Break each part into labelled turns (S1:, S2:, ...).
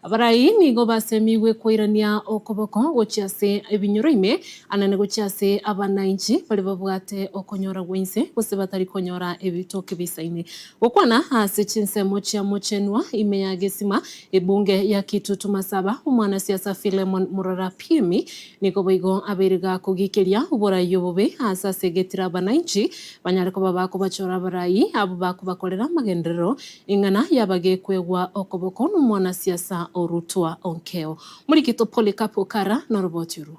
S1: Abarai nigo basemiwe kwirania okoboko gochiase ebinyoroime anane gochiase abananchi bari babwate okonyora gwense gose batari konyora ebitoke bisaine gokwana ase chinsemo chia mochenwa ime ya gesima ebunge ya Kitutu Masaba umwana siasa Philemon Murora Piemi niko boigo aberiga kugikeria uborai yobobe asa segetira abananchi banyareko babako bachora abarai abo bako bakorera magenderero ingana yabage kwegwa okoboko n'umwana siasa Orutua Onkeo. Murikito Polycarp Okara na Roboturu.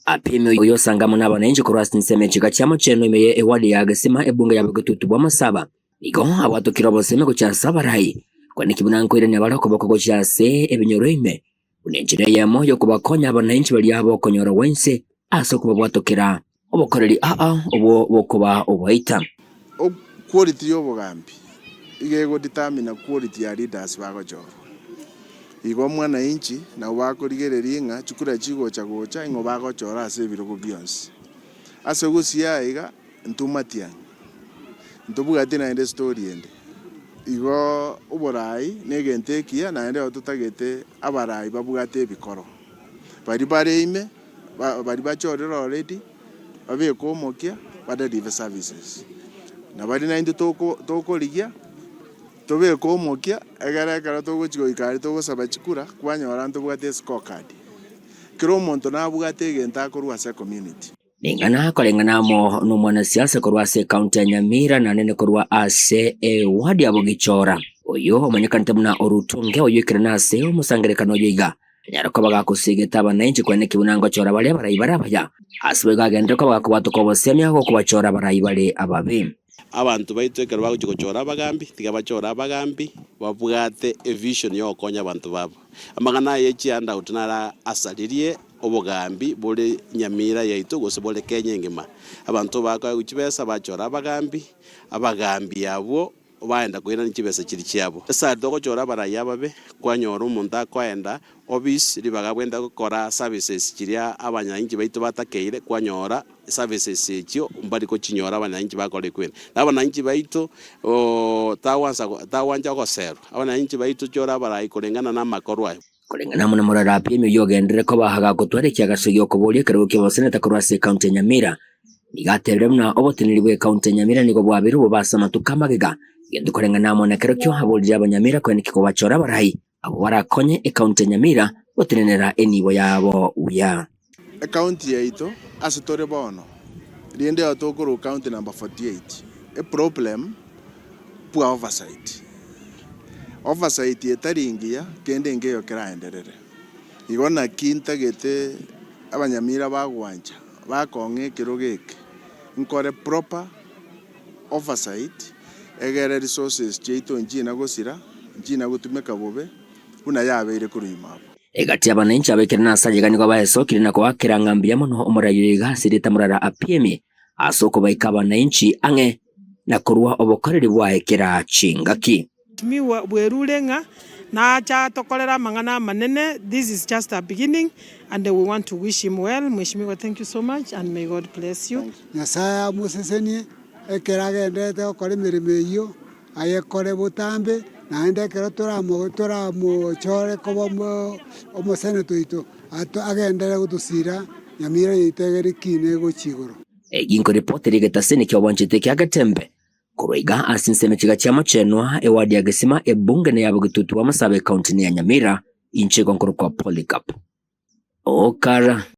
S2: Apimi uyo sangamo n'abananchi kurwasi nseme chiga chamo cheno imeye ewadi ya gesima ebunga ya Kitutu Masaba. Igo awatu kirobo seme kuchasa abarai. Kwani kibunanko irani abaroko boko kuchase ebinyoroime. Unenjire ya moyo kubakonya abananchi bali abo konyora wense aso kubabwatokera obokoreri obo bokuba obaita.
S3: Quality yobogambi. Igego determine quality ya leaders bagochoro. Igo mwananchi na wako rigereria chukura chigo chagocha ingo bagochora ase birogo bionse. Ase gusia iga ntumatian. Ntubugate na ende story ende. Igo uborai negentekia na ende otutagete abarai babugate bikoro. Bari bareime bari bachorera already babeko mokia bada deliver services. Na bari na inde toko ligia tobe ko mokia egara togo chigo ikari togo sabachikura kwanyora ntubwate scorecard kiro monto na bugate genta korwa se community
S2: ningana kolengana mo no mwana siasa korwa se county ya Nyamira na nene korwa ase wadi abogichora oyo omanyekante muna Orutunge oyo kirana ase omusangerekano yiga nyarako bagakusigeta abananchi kwene kibunango chora bale barayi barabaya asibega gende ko bagakubatoko bosemya ko kubachora barayi bale ababe.
S4: Abantu baitwekera baguchora abagambi tiga bachora abagambi babwate a vision yo konya abantu babo amagana yechianda utunara asalirie obogambi bole Nyamira yaitu gose bole Kenya ngima abantu bako guchibesa bachora abagambi abo baenda kwina nichibesa chiri chiabo esa dogochora barayi ababe kwanyora umuntu akwenda obis libaga bwenda gukora services chiria abanyanyi baitu batakeire kwanyora services ekyo mbali ko chinyora abanyanyi bakore kwena abanyanyi baitu tawanja gosero abanyanyi baitu chora barayi kulengana na makorwa
S2: kulengana muna Murora Piemi yogendere ko bahaga gutwarekia gasogyo kubolie kero kibosene takurwase county Nyamira nigateremna obotinirwe county Nyamira niko bwabiru bobasa matukamagega gendo kulengana mona kero kyo habolja abanyamira kwene kiko bachora barayi abo barakonye county Nyamira botinenera enibo yabo uya
S3: county yaito asitore bono riende atokoro county number 48 a problem poor oversight yetaringia kende ngeyo kiraenderere igona kinta gete abanyamira bagwanja bakonge kirogeke nkore proper oversight egere resources cheito njina gosira njina gutumeka bobe una yabeire kurima
S2: egati abananchi abekirana asajegani kwa bahesokire na kwa kirangambia muno omurayiga sirita Murora Piemi asoko baika abananchi ange na kurwa obokoreri bwaekera chingaki
S5: miwa bwerulenga na cha tokolera mangana manene. This is just a beginning and we want to wish him well. Mheshimiwa, thank you so much and may God bless you.
S6: Nyasaya museseni ekera gendete okore mirime iyo ayekore butambe na ende kero toramo chore kobo omosene tuito agendere gutusira Nyamira yitegeri kine gochigoro
S2: eginko reporteri getaseni kyo wanchite kya gatembe kuroiga asinseme chiga chama chenwa ewadi ya gesima ebunge ne yabo Kitutu Masaba county ya Nyamira inche konkoro kwa Polycarp Okara.